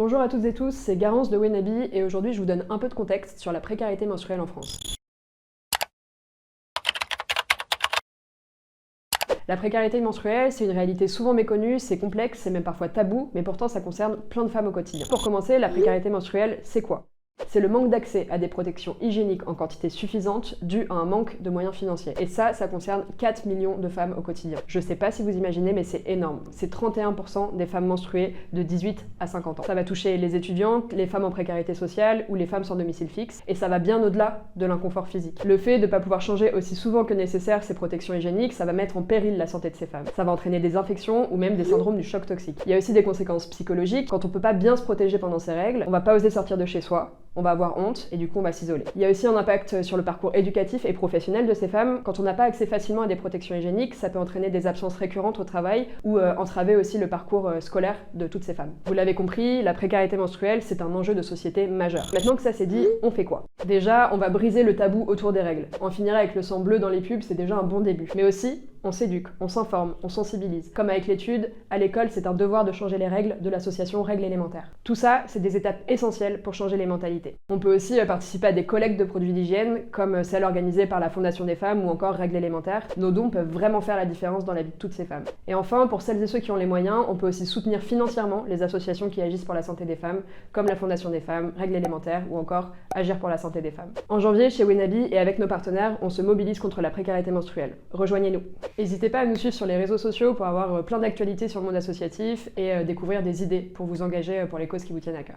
Bonjour à toutes et tous, c'est Garance de Wenabi et aujourd'hui je vous donne un peu de contexte sur la précarité menstruelle en France. La précarité menstruelle, c'est une réalité souvent méconnue, c'est complexe, c'est même parfois tabou, mais pourtant ça concerne plein de femmes au quotidien. Pour commencer, la précarité menstruelle, c'est quoi ? C'est le manque d'accès à des protections hygiéniques en quantité suffisante dû à un manque de moyens financiers. Et ça concerne 4 millions de femmes au quotidien. Je sais pas si vous imaginez, mais c'est énorme. C'est 31% des femmes menstruées de 18 à 50 ans. Ça va toucher les étudiantes, les femmes en précarité sociale ou les femmes sans domicile fixe. Et ça va bien au-delà de l'inconfort physique. Le fait de ne pas pouvoir changer aussi souvent que nécessaire ces protections hygiéniques, ça va mettre en péril la santé de ces femmes. Ça va entraîner des infections ou même des syndromes du choc toxique. Il y a aussi des conséquences psychologiques. Quand on peut pas bien se protéger pendant ces règles, on va pas oser sortir de chez soi. On va avoir honte et du coup on va s'isoler. Il y a aussi un impact sur le parcours éducatif et professionnel de ces femmes. Quand on n'a pas accès facilement à des protections hygiéniques, ça peut entraîner des absences récurrentes au travail ou entraver aussi le parcours scolaire de toutes ces femmes. Vous l'avez compris, la précarité menstruelle, c'est un enjeu de société majeur. Maintenant que ça c'est dit, on fait quoi ? Déjà, on va briser le tabou autour des règles. En finir avec le sang bleu dans les pubs, c'est déjà un bon début. Mais aussi, on s'éduque, on s'informe, on sensibilise. Comme avec l'étude, à l'école, c'est un devoir de changer les règles de l'association Règles élémentaires. Tout ça, c'est des étapes essentielles pour changer les mentalités. On peut aussi participer à des collectes de produits d'hygiène, comme celle organisée par la Fondation des femmes ou encore Règles élémentaires. Nos dons peuvent vraiment faire la différence dans la vie de toutes ces femmes. Et enfin, pour celles et ceux qui ont les moyens, on peut aussi soutenir financièrement les associations qui agissent pour la santé des femmes, comme la Fondation des femmes, Règles élémentaires ou encore Agir pour la santé des femmes. En janvier, chez Wenabi et avec nos partenaires, on se mobilise contre la précarité menstruelle. Rejoignez-nous. N'hésitez pas à nous suivre sur les réseaux sociaux pour avoir plein d'actualités sur le monde associatif et découvrir des idées pour vous engager pour les causes qui vous tiennent à cœur.